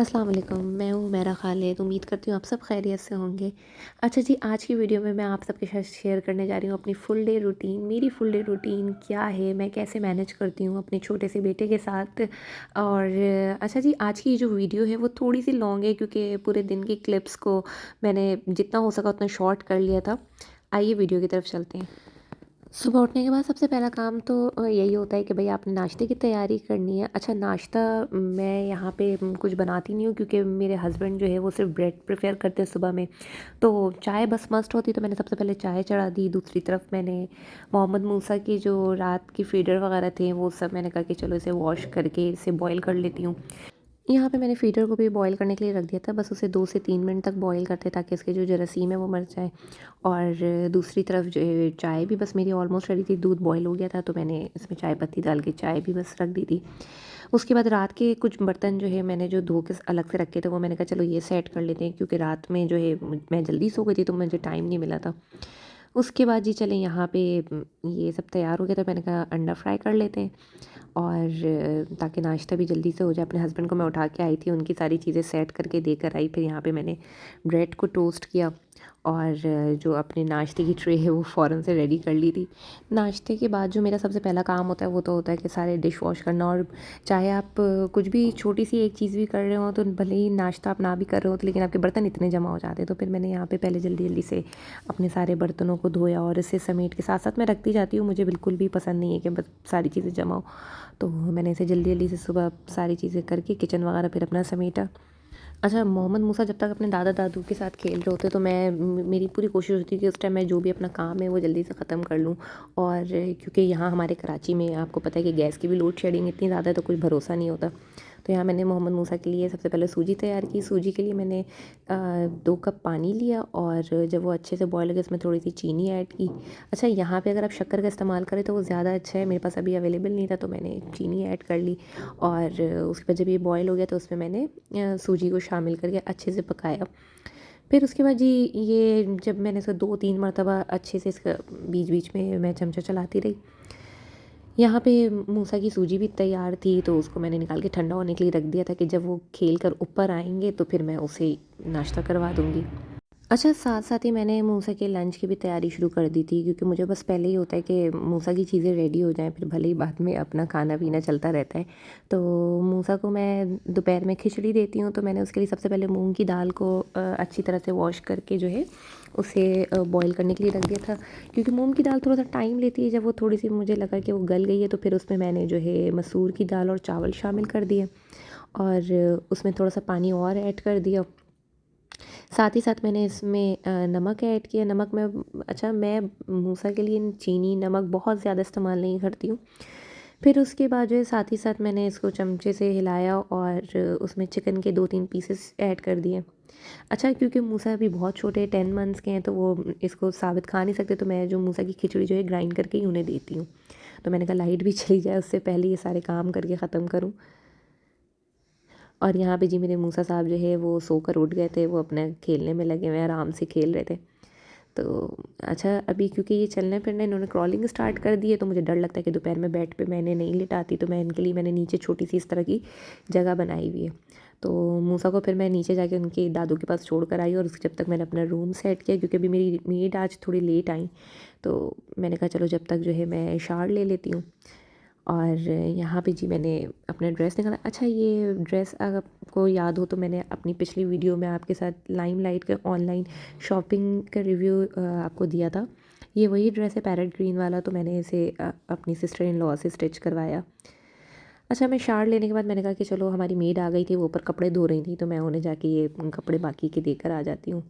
अस्सलाम वालेकुम, मैं हूँ हुमैरा खालिद। उम्मीद करती हूँ आप सब खैरियत से होंगे। अच्छा जी, आज की वीडियो में मैं आप सबके साथ शेयर करने जा रही हूँ अपनी फुल डे रूटीन। मेरी फुल डे रूटीन क्या है, मैं कैसे मैनेज करती हूँ अपने छोटे से बेटे के साथ। और अच्छा जी, आज की जो वीडियो है वो थोड़ी-सी लॉन्ग है क्योंकि पूरे दिन की क्लिप्स को मैंने जितना हो सका उतना शॉर्ट कर लिया था। आइए वीडियो की तरफ चलते हैं। सुबह उठने के बाद सबसे पहला काम तो यही होता है कि भई आपने नाश्ते की तैयारी करनी है। अच्छा नाश्ता मैं यहाँ पे कुछ बनाती नहीं हूँ क्योंकि मेरे हस्बैंड जो है वो सिर्फ़ ब्रेड प्रेफ़र करते हैं सुबह में। तो चाय बस मस्ट होती है, तो मैंने सबसे पहले चाय चढ़ा दी। दूसरी तरफ मैंने मोहम्मद मूसा की जो रात की फ़ीडर वग़ैरह थे वो सब मैंने कहा कि चलो इसे वॉश करके इसे बॉयल कर लेती हूँ। यहाँ पे मैंने फ़ीडर को भी बॉयल करने के लिए रख दिया था, बस उसे 2 से 3 मिनट तक बॉयल करते ताकि इसके जो जरासीम है वो मर जाए। और दूसरी तरफ जो चाय भी बस मेरी ऑलमोस्ट रेडी थी, दूध बॉयल हो गया था तो मैंने इसमें चाय पत्ती डाल के चाय भी बस रख दी थी। उसके बाद रात के कुछ बर्तन जो है मैंने जो धो के अलग से रखे थे वो मैंने कहा चलो ये सेट कर लेते हैं क्योंकि रात में जो है मैं जल्दी सो गई थी तो मुझे टाइम नहीं मिला था। उसके बाद जी चलें यहाँ पे ये सब तैयार हो गया था, मैंने कहा अंडा फ्राई कर लेते हैं। और ताकि नाश्ता भी जल्दी से हो जाए। अपने हस्बैंड को मैं उठा के आई थी, उनकी सारी चीज़ें सेट करके देकर आई। फिर यहाँ पे मैंने ब्रेड को टोस्ट किया और जो अपने नाश्ते की ट्रे है वो फ़ौरन से रेडी कर ली थी। नाश्ते के बाद जो मेरा सबसे पहला काम होता है वो तो होता है कि सारे डिश वॉश करना। और चाहे आप कुछ भी छोटी-सी एक चीज़ भी कर रहे हो तो भले ही नाश्ता आप ना भी कर रहे हो तो लेकिन आपके बर्तन इतने जमा हो जाते हैं। तो फिर मैंने यहाँ पे पहले जल्दी-जल्दी से अपने सारे बर्तनों को धोया और इसे समेट के साथ-साथ मैं रखती जाती हूँ। मुझे बिल्कुल भी पसंद नहीं है कि बस सारी चीज़ें जमा हो। तो मैंने इसे जल्दी-जल्दी से सुबह सारी चीज़ें करके किचन वगैरह फिर अपना समेटा। अच्छा मोहम्मद मूसा जब तक अपने दादा-दादू के साथ खेल रहे होते तो मेरी पूरी कोशिश होती है कि उस टाइम मैं जो भी अपना काम है वो जल्दी से ख़त्म कर लूँ। और क्योंकि यहाँ हमारे कराची में आपको पता है कि गैस की भी लोड शेडिंग इतनी ज़्यादा है तो कुछ भरोसा नहीं होता। तो यहाँ मैंने मोहम्मद मूसा के लिए सबसे पहले सूजी तैयार की। सूजी के लिए मैंने 2 कप पानी लिया और जब वो अच्छे से बॉयल हो गया उसमें थोड़ी-सी चीनी ऐड की। अच्छा यहाँ पे अगर आप शक्कर का इस्तेमाल करें तो वो ज़्यादा अच्छा है, मेरे पास अभी अवेलेबल नहीं था तो मैंने चीनी ऐड कर ली। और उसके बाद जब ये बॉयल हो गया तो उसमें मैंने सूजी को शामिल करके अच्छे से पकाया। फिर उसके बाद जी ये जब मैंने इसको 2-3 मरतबा अच्छे से इसका बीच-बीच में मैं चमचा चलाती रही। यहाँ पे मूसा की सूजी भी तैयार थी तो उसको मैंने निकाल के ठंडा होने के लिए रख दिया था कि जब वो खेल कर ऊपर आएँगे तो फिर मैं उसे नाश्ता करवा दूँगी। अच्छा, साथ-साथ ही मैंने मूसा के लंच की भी तैयारी शुरू कर दी थी क्योंकि मुझे बस पहले ही होता है कि मूसा की चीज़ें रेडी हो जाएँ, फिर भले ही बाद में अपना खाना-पीना चलता रहता है। तो मूसा को मैं दोपहर में खिचड़ी देती हूँ, तो मैंने उसके लिए सबसे पहले मूँग की दाल को अच्छी तरह से वॉश करके जो है उसे बॉयल करने के लिए रख दिया था। क्योंकि मूँग की दाल थोड़ा-सा टाइम लेती है, जब वो थोड़ी-सी मुझे लगा कि वो गल गई है, तो फिर उसमें मैंने जो है मसूर की दाल और चावल शामिल कर दिए और उसमें थोड़ा-सा पानी और ऐड कर दिया। साथ ही साथ मैंने इसमें नमक ऐड किया। नमक मैं अच्छा मैं मूसा के लिए चीनी, नमक बहुत ज़्यादा इस्तेमाल नहीं करती हूँ। फिर उसके बाद जो है साथ ही साथ मैंने इसको चमचे से हिलाया और उसमें चिकन के 2-3 पीसेस ऐड कर दिए। अच्छा क्योंकि मूसा अभी बहुत छोटे 10 मंथ्स के हैं तो वो इसको साबित खा नहीं सकते, तो मैं जो मूसा की खिचड़ी जो है ग्राइंड करके ही उन्हें देती हूँ। तो मैंने कहा लाइट भी चली जाए उससे पहले ये सारे काम करके ख़त्म करूँ। और यहाँ पे जी मेरे मूसा साहब जो है वो सोकर उठ गए थे, वो अपना खेलने में लगे हुए हैं, आराम से खेल रहे थे। तो अच्छा अभी क्योंकि ये चलने फिरने इन्होंने क्रॉलिंग स्टार्ट कर दी है तो मुझे डर लगता है कि दोपहर में बेड पे मैं इन्हें नहीं लिटाती, तो मैं इनके लिए मैंने नीचे छोटी-सी इस तरह की जगह बनाई हुई है। तो मूसा को फिर मैं नीचे जाके उनके दादू के पास छोड़ कर आई और जब तक मैंने अपना रूम सेट किया क्योंकि अभी मेरी मेड आज थोड़ी लेट आई, तो मैंने कहा चलो जब तक जो है मैं शावर ले लेती हूँ। और यहाँ पे जी मैंने अपना ड्रेस निकाला। अच्छा ये ड्रेस अगर आपको याद हो तो मैंने अपनी पिछली वीडियो में आपके साथ लाइमलाइट के ऑनलाइन शॉपिंग का रिव्यू आपको दिया था। ये वही ड्रेस है पैरेट ग्रीन वाला, तो मैंने इसे अपनी सिस्टर इन लॉ से स्टिच करवाया। अच्छा मैं शावर लेने के बाद मैंने कहा कि चलो हमारी मेड आ गई थी, वो ऊपर कपड़े धो रही थी तो मैं उन्हें जाके ये कपड़े बाकी के देकर आ जाती हूँ।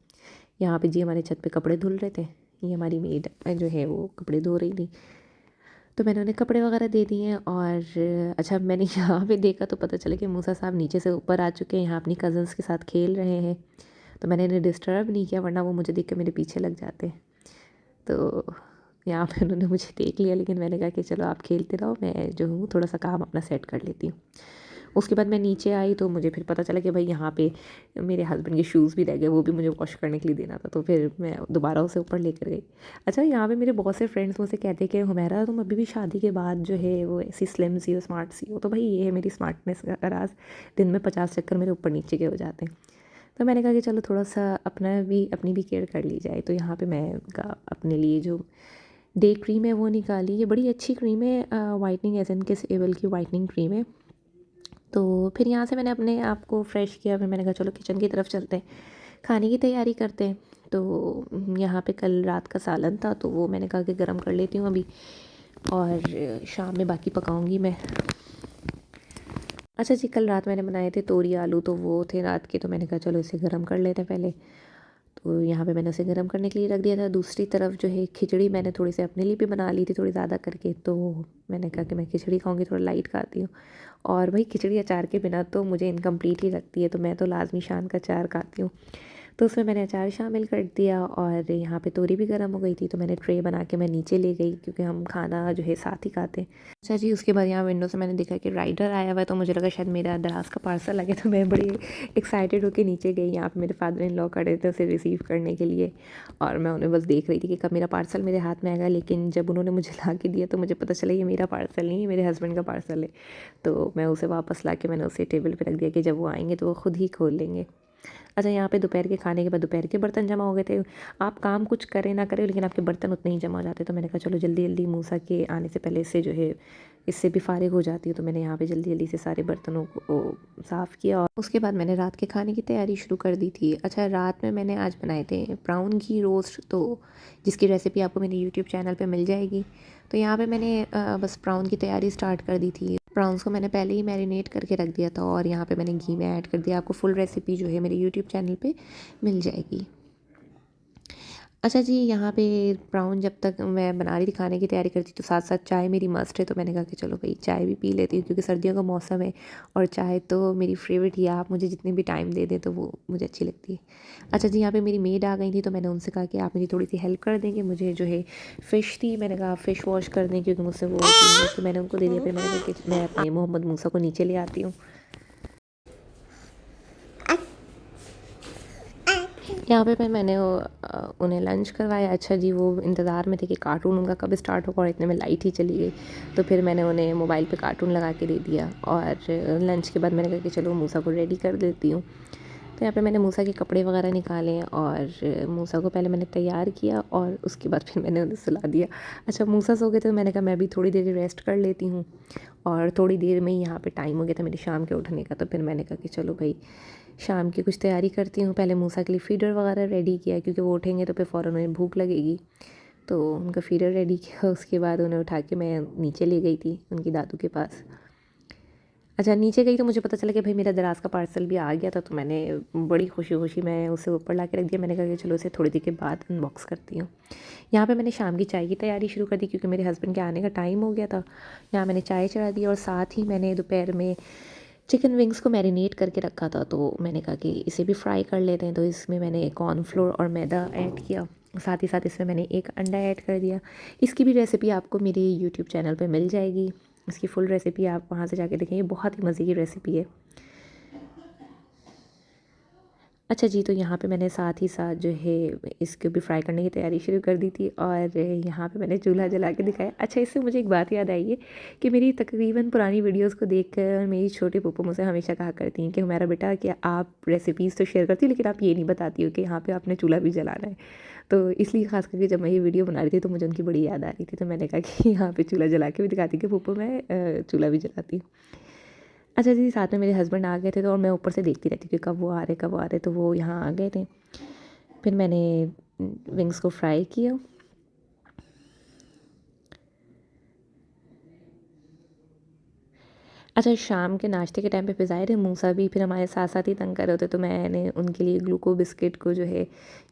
यहाँ पे जी हमारे छत पे कपड़े धुल रहे थे, ये हमारी मेड जो है वो कपड़े धो रही थी। तो मैंने उन्हें कपड़े वगैरह दे दिए और अच्छा मैंने यहाँ पे देखा तो पता चला कि मूसा साहब नीचे से ऊपर आ चुके हैं, यहाँ अपनी कज़न्स के साथ खेल रहे हैं। तो मैंने इन्हें डिस्टर्ब नहीं किया वरना वो मुझे देख के मेरे पीछे लग जाते। तो यहाँ पे उन्होंने मुझे देख लिया लेकिन मैंने कहा कि चलो आप खेलते रहो, मैं जो हूँ थोड़ा सा काम अपना सेट कर लेती हूँ। उसके बाद मैं नीचे आई तो मुझे फिर पता चला कि भाई यहाँ पे मेरे हस्बैंड के शूज़ भी रह गए, वो भी मुझे वॉश करने के लिए देना था, तो फिर मैं दोबारा उसे ऊपर लेकर गई। अच्छा, यहाँ पे मेरे बहुत से फ्रेंड्स मुझसे कहते हैं कि हुमैरा तुम अभी भी शादी के बाद जो है वो ऐसी स्लिम सी हो, स्मार्ट सी हो। तो भाई ये है मेरी स्मार्टनेस का राज, दिन में 50 चक्कर मेरे ऊपर नीचे के हो जाते हैं। तो मैंने कहा कि चलो थोड़ा-सा अपनी भी केयर कर ली जाए। तो यहाँ पे मैं का अपने लिए जो डे क्रीम है वो निकाली। ये बड़ी अच्छी क्रीम है, व्हाइटनिंग एसेंस एबल की व्हाइटनिंग क्रीम है। तो फिर यहाँ से मैंने अपने आप को फ्रेश किया, फिर मैंने कहा चलो किचन की तरफ चलते हैं, खाने की तैयारी करते हैं। तो यहाँ पे कल रात का सालन था तो वो मैंने कहा कि गरम कर लेती हूँ अभी, और शाम में बाकी पकाऊँगी मैं। अच्छा जी, कल रात मैंने बनाए थे तोरी आलू, तो वो थे रात के, तो मैंने कहा चलो इसे गरम कर लेते हैं पहले। तो यहाँ पे मैंने उसे गरम करने के लिए रख दिया था। दूसरी तरफ जो है खिचड़ी मैंने थोड़ी सी अपने लिए भी बना ली थी, थोड़ी ज़्यादा करके। तो मैंने कहा कि मैं खिचड़ी खाऊंगी, थोड़ा लाइट खाती हूँ। और भाई खिचड़ी अचार के बिना तो मुझे इनकम्प्लीट ही लगती है, तो मैं तो लाजमी शान का अचार खाती हूँ। तो उसमें मैंने अचार शामिल कर दिया, और यहाँ पे तोरी भी गर्म हो गई थी, तो मैंने ट्रे बना के मैं नीचे ले गई, क्योंकि हम खाना जो है साथ ही खाते हैं। अच्छा जी, उसके बाद यहाँ विंडो से मैंने देखा कि राइडर आया हुआ है, तो मुझे लगा शायद मेरा दराज का पार्सल आ गया, तो मैं बड़ी एक्साइटेड होकर नीचे गई। यहाँ पे मेरे फादर इन लॉ खड़े थे उसे रिसीव करने के लिए, और मैं उन्हें बस देख रही थी कि कब मेरा पार्सल मेरे हाथ में आएगा। लेकिन जब उन्होंने मुझे ला के दिया तो मुझे पता चला ये मेरा पार्सल नहीं है, मेरे हस्बैंड का पार्सल है। तो मैं उसे वापस ला के मैंने उसे टेबल पर रख दिया कि जब वो आएंगे तो वो खुद ही खोल लेंगे। अच्छा, यहाँ पे दोपहर के खाने के बाद दोपहर के बर्तन जमा हो गए थे। आप काम कुछ करें ना करें, लेकिन आपके बर्तन उतने ही जमा हो जाते, तो मैंने कहा चलो जल्दी जल्दी मूसा के आने से पहले इससे जो है इससे भी फारिग हो जाती हूँ। तो मैंने यहाँ पे जल्दी जल्दी से सारे बर्तनों को साफ़ किया, और उसके बाद मैंने रात के खाने की तैयारी शुरू कर दी थी। अच्छा, रात में मैंने आज बनाए थे ब्राउन घी रोस्ट, तो जिसकी रेसिपी आपको मेरे यूट्यूब चैनल पर मिल जाएगी। तो यहाँ पे मैंने बस ब्राउन की तैयारी स्टार्ट कर दी थी। प्राउंस को मैंने पहले ही मैरिनेट करके रख दिया था, और यहाँ पे मैंने घी में ऐड कर दिया। आपको फुल रेसिपी जो है मेरे यूट्यूब चैनल पे मिल जाएगी। अच्छा जी, यहाँ पे प्राउन जब तक मैं बना रही थी, खाने की तैयारी करती, तो साथ साथ चाय मेरी मस्ट है, तो मैंने कहा कि चलो भाई चाय भी पी लेती हूँ, क्योंकि सर्दियों का मौसम है और चाय तो मेरी फेवरेट ही है। आप मुझे जितने भी टाइम दे दें तो वो मुझे अच्छी लगती है। अच्छा जी, यहाँ पे मेरी मेड आ गई थी, तो मैंने उनसे कहा कि आप मेरी थोड़ी सी हेल्प कर देंगे, मुझे जो है फ़िश थी, मैंने कहा फ़िश वॉश कर दें, क्योंकि मुझसे वो होती नहीं है, तो मैंने उनको दे दिया। फिर मैंने कहा कि मैं अपने मोहम्मद मूसा को नीचे ले आती हूँ। यहाँ पे मैंने उन्हें लंच करवाया। अच्छा जी, वो इंतज़ार में थे कि कार्टून उनका कब स्टार्ट होगा, और इतने में लाइट ही चली गई। तो फिर मैंने उन्हें मोबाइल पे कार्टून लगा के दे दिया, और लंच के बाद मैंने कहा कि चलो मूसा को रेडी कर देती हूँ। तो यहाँ पे मैंने मूसा के कपड़े वगैरह निकाले, और मूसा को पहले मैंने तैयार किया, और उसके बाद फिर मैंने उन्हें सुला दिया। अच्छा, मूसा सो गए थे, तो मैंने कहा मैं भी थोड़ी देर रेस्ट कर लेती हूँ, और थोड़ी देर में ही यहाँ पे टाइम हो गया था मेरी शाम के उठने का। तो फिर मैंने कहा कि चलो भाई शाम की कुछ तैयारी करती हूँ। पहले मूसा के लिए फ़ीडर वगैरह रेडी किया, क्योंकि वो उठेंगे तो फिर फ़ौरन उन्हें भूख लगेगी। तो उनका फ़ीडर रेडी किया, उसके बाद उन्हें उठा के मैं नीचे ले गई थी उनकी दादू के पास। अच्छा, नीचे गई तो मुझे पता चला कि भाई मेरा दराज़ का पार्सल भी आ गया था, तो मैंने बड़ी खुशी-खुशी मैं उसे ऊपर ला के रख दिया। मैंने कहा कि चलो इसे थोड़ी देर के बाद अनबॉक्स करती हूँ। यहाँ पे मैंने शाम की चाय की तैयारी शुरू कर दी, क्योंकि मेरे हस्बैंड के आने का टाइम हो गया था। यहाँ मैंने चाय चढ़ा दी, और साथ ही मैंने दोपहर में चिकन विंग्स को मैरिनेट करके रखा था, तो मैंने कहा कि इसे भी फ्राई कर लेते हैं। तो इसमें मैंने कॉर्नफ्लोर और मैदा ऐड किया, साथ ही साथ इसमें मैंने एक अंडा ऐड कर दिया। इसकी भी रेसिपी आपको मेरे यूट्यूब चैनल पे मिल जाएगी, इसकी फुल रेसिपी आप वहाँ से जाके देखें, ये बहुत ही मज़े की रेसिपी है। अच्छा जी, तो यहाँ पे मैंने साथ ही साथ जो है इसको भी फ्राई करने की तैयारी शुरू कर दी थी, और यहाँ पे मैंने चूल्हा जला के दिखाया। अच्छा, इससे मुझे एक बात याद आई है कि मेरी तकरीबन पुरानी वीडियोस को देखकर मेरी छोटी पप्पू मुझसे हमेशा कहा करती हैं कि हमारा बेटा, कि आप रेसिपीज़ तो शेयर करती हो, लेकिन आप ये नहीं बताती हो कि यहाँ पे आपने चूल्हा भी जलाना है। तो इसलिए ख़ास करके जब मैं ये वीडियो बना रही थी तो मुझे उनकी बड़ी याद आ रही थी, तो मैंने कहा कि यहाँ पे चूल्हा जला के भी दिखाती कि पप्पू मैं चूल्हा भी जलाती हूँ। अच्छा जी, साथ में मेरे हस्बैंड आ गए थे, तो और मैं ऊपर से देखती रहती थी कि कब वो आ रहे, तो वो यहाँ आ गए थे। फिर मैंने विंग्स को फ्राई किया। अच्छा, शाम के नाश्ते के टाइम पे फिर ज़ाहिर है मूसा भी फिर हमारे साथ साथ ही तंग कर रहे होते, तो मैंने उनके लिए ग्लूको बिस्किट को जो है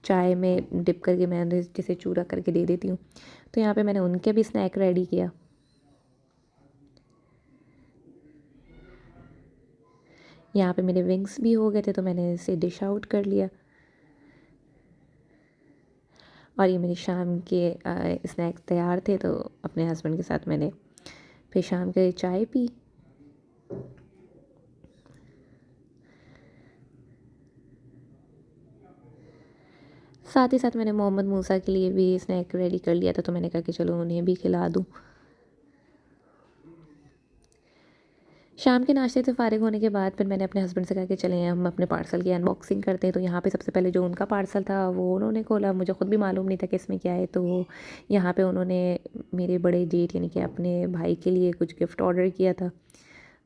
चाय में डिप करके मैं उन्हें जैसे चूरा करके दे देती हूँ। तो यहाँ पे मैंने उनके भी स्नैक रेडी किया। यहाँ पे मेरे विंग्स भी हो गए थे, तो मैंने इसे डिश आउट कर लिया। और ये मेरी शाम के स्नैक्स तैयार थे, तो अपने हस्बैंड के साथ मैंने फिर शाम के चाय पी। साथ ही साथ मैंने मोहम्मद मूसा के लिए भी स्नैक रेडी कर लिया था, तो मैंने कहा कि चलो उन्हें भी खिला दूँ। शाम के नाश्ते से फ़ारिग होने के बाद फिर मैंने अपने हस्बैंड से कहा कि चलें हम अपने पार्सल की अनबॉक्सिंग करते हैं। तो यहाँ पे सबसे पहले जो उनका पार्सल था वो उन्होंने खोला, मुझे ख़ुद भी मालूम नहीं था कि इसमें क्या है। तो यहाँ पे उन्होंने मेरे बड़े जेठ यानी कि अपने भाई के लिए कुछ गिफ्ट ऑर्डर किया था,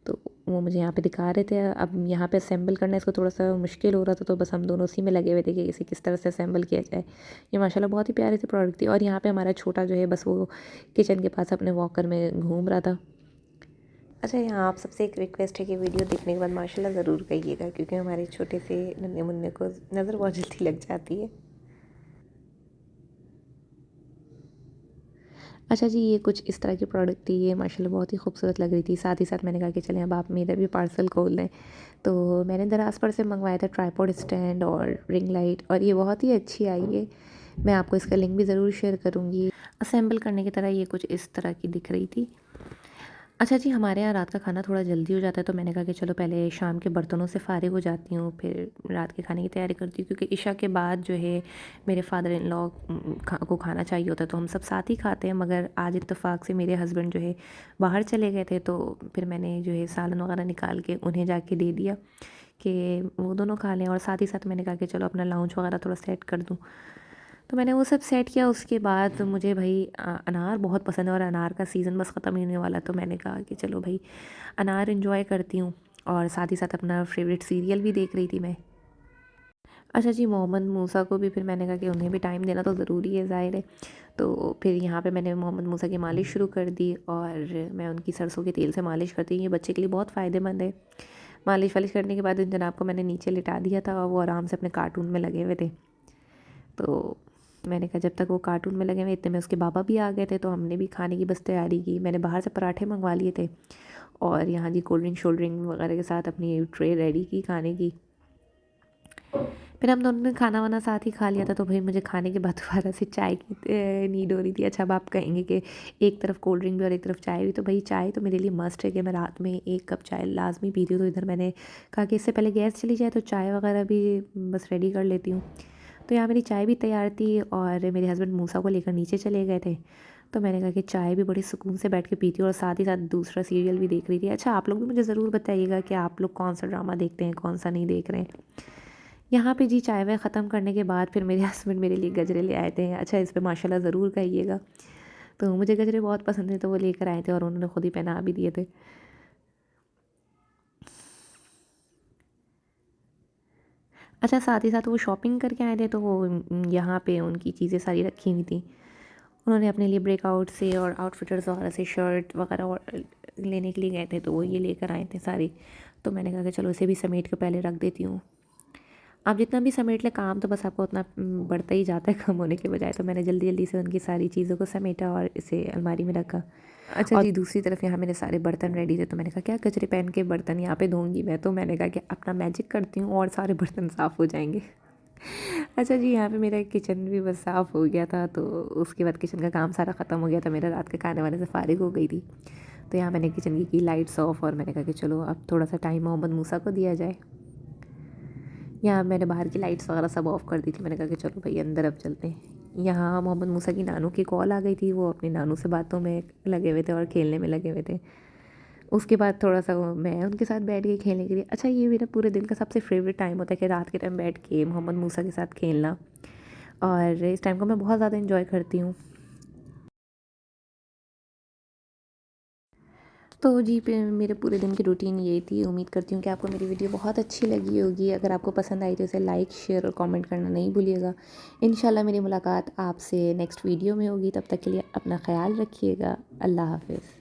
तो वो मुझे यहाँ पे दिखा रहे थे। अब यहाँ पे असेंबल करना इसको थोड़ा-सा मुश्किल हो रहा था, तो बस हम दोनों उसी में लगे हुए थे कि इसे किस तरह से असेंबल किया जाए। ये माशाल्लाह बहुत ही प्यारी सी प्रोडक्ट थी। और यहाँ पे हमारा छोटा जो है बस वो किचन के पास अपने वॉकर में घूम रहा था। अच्छा, यहाँ आप सबसे एक रिक्वेस्ट है कि वीडियो देखने के बाद माशाल्लाह ज़रूर कहिएगा, क्योंकि हमारे छोटे से नन्हे-मुन्ने को नज़र बहुत जल्दी लग जाती है। अच्छा जी, ये कुछ इस तरह की प्रोडक्ट थी, ये माशाल्लाह बहुत ही खूबसूरत लग रही थी। साथ ही साथ मैंने कहा कि चलें अब आप मेरा भी पार्सल खोल लें। तो मैंने दराज़ पर से मंगवाया था ट्राइपॉड स्टैंड और रिंग लाइट, और ये बहुत ही अच्छी आई है। मैं आपको इसका लिंक भी ज़रूर शेयर करूँगी। असेंबल करने की तरह ये कुछ इस तरह की दिख रही थी। अच्छा जी, हमारे यहाँ रात का खाना थोड़ा जल्दी हो जाता है, तो मैंने कहा कि चलो पहले शाम के बर्तनों से फ़ारिग हो जाती हूँ, फिर रात के खाने की तैयारी करती हूँ, क्योंकि इशा के बाद जो है मेरे फादर इन लॉ को खाना चाहिए होता है, तो हम सब साथ ही खाते हैं। मगर आज इत्तेफाक से मेरे हस्बैंड जो है बाहर चले गए थे, तो फिर मैंने जो है सालन वगैरह निकाल के उन्हें जाके दे दिया कि वो दोनों खा लें। और साथ ही साथ मैंने कहा कि चलो अपना लाउंज वगैरह थोड़ा सेट कर दूँ, तो मैंने वो सब सेट किया। उसके बाद मुझे भाई अनार बहुत पसंद है, और अनार का सीज़न बस ख़त्म ही होने वाला, तो मैंने कहा कि चलो भाई अनार एंजॉय करती हूँ। और साथ ही साथ अपना फेवरेट सीरियल भी देख रही थी मैं। अच्छा जी, मोहम्मद मूसा को भी फिर मैंने कहा कि उन्हें भी टाइम देना तो ज़रूरी है, ज़ाहिर है। तो फिर यहाँ पे मैंने मोहम्मद मूसा की मालिश शुरू कर दी, और मैं उनकी सरसों के तेल से मालिश करती हूँ। ये बच्चे के लिए बहुत फ़ायदेमंद है। मालिश वालिश करने के बाद इन जनाब को मैंने नीचे लिटा दिया था, और वो आराम से अपने कार्टून में लगे हुए थे। तो मैंने कहा जब तक वो कार्टून में लगे हुए, इतने में उसके पापा भी आ गए थे, तो हमने भी खाने की बस तैयारी की। मैंने बाहर से पराठे मंगवा लिए थे, और यहाँ जी कोल्ड ड्रिंक शोल्ड ड्रिंक वगैरह के साथ अपनी ट्रे रेडी की खाने की। फिर हम दोनों ने खाना वाना साथ ही खा लिया था, तो भाई मुझे खाने के बाद दोबारा से चाय की नीड हो रही थी। अच्छा, अब आप कहेंगे कि एक तरफ कोल्ड ड्रिंक भी और एक तरफ चाय भी, तो भाई चाय तो मेरे लिए मस्ट है कि मैं रात में 1 कप चाय लाज़मी पीती हूँ। तो इधर मैंने कहा कि इससे पहले गैस चली जाए तो चाय वगैरह भी बस रेडी कर लेती हूँ। तो यहाँ मेरी चाय भी तैयार थी, और मेरे हस्बैंड मूसा को लेकर नीचे चले गए थे। तो मैंने कहा कि चाय भी बड़ी सुकून से बैठ के पीती हूँ, और साथ ही साथ दूसरा सीरियल भी देख रही थी। अच्छा, आप लोग भी मुझे ज़रूर बताइएगा कि आप लोग कौन सा ड्रामा देखते हैं, कौन सा नहीं देख रहे हैं। यहाँ पे जी चाय वाय ख़त्म करने के बाद फिर मेरे हस्बैंड मेरे लिए गजरे ले आए थे। अच्छा, इस पे माशाल्लाह ज़रूर कहिएगा। तो मुझे गजरे बहुत पसंद है, तो वो लेकर आए थे, और उन्होंने खुद ही पहना भी दिए थे। अच्छा, साथ ही साथ वो शॉपिंग करके आए थे, तो वो यहाँ पे उनकी चीज़ें सारी रखी हुई थी। उन्होंने अपने लिए ब्रेकआउट से और आउटफिटर्स वगैरह से शर्ट वगैरह और लेने के लिए गए थे, तो वो ये लेकर आए थे सारी। तो मैंने कहा कि चलो इसे भी समेट के पहले रख देती हूँ। आप जितना भी समेट लें काम, तो बस आपका उतना बढ़ता ही जाता है कम होने के बजाय। तो मैंने जल्दी जल्दी से उनकी सारी चीज़ों को समेटा और इसे अलमारी में रखा। अच्छा जी, दूसरी तरफ यहाँ मेरे सारे बर्तन रेडी थे, तो मैंने कहा क्या कचरे पहन के बर्तन यहाँ पे धोऊंगी मैं, तो मैंने कहा कि अपना मैजिक करती हूँ और सारे बर्तन साफ़ हो जाएंगे। अच्छा जी, यहाँ पे मेरा किचन भी बस साफ़ हो गया था, तो उसके बाद किचन का काम सारा ख़त्म हो गया था। मेरा रात के खाने वाने से फ़ारिग हो गई थी। तो यहाँ मैंने किचन की लाइट्स ऑफ, और मैंने कहा कि चलो अब थोड़ा सा टाइम मोहम्मद मूसा को दिया जाए। यहाँ मैंने बाहर की लाइट्स वगैरह सब ऑफ़ कर दी थी। मैंने कहा कि चलो भाई अंदर अब चलते हैं। यहाँ मोहम्मद मूसा की नानू की कॉल आ गई थी, वो अपनी नानू से बातों में लगे हुए थे और खेलने में लगे हुए थे। उसके बाद थोड़ा-सा वो मैं उनके साथ बैठ गई खेलने के लिए। अच्छा, ये मेरा पूरे दिन का सबसे फ़ेवरेट टाइम होता है कि रात के टाइम बैठ के मोहम्मद मूसा के साथ खेलना, और इस टाइम को मैं बहुत ज़्यादा एंजॉय करती हूँ। तो जी, मेरे पूरे दिन की रूटीन यही थी। उम्मीद करती हूँ कि आपको मेरी वीडियो बहुत अच्छी लगी होगी। अगर आपको पसंद आई तो इसे लाइक, शेयर और कमेंट करना नहीं भूलिएगा। इंशाल्लाह मेरी मुलाकात आपसे नेक्स्ट वीडियो में होगी। तब तक के लिए अपना ख़्याल रखिएगा। अल्लाह हाफ़िज़।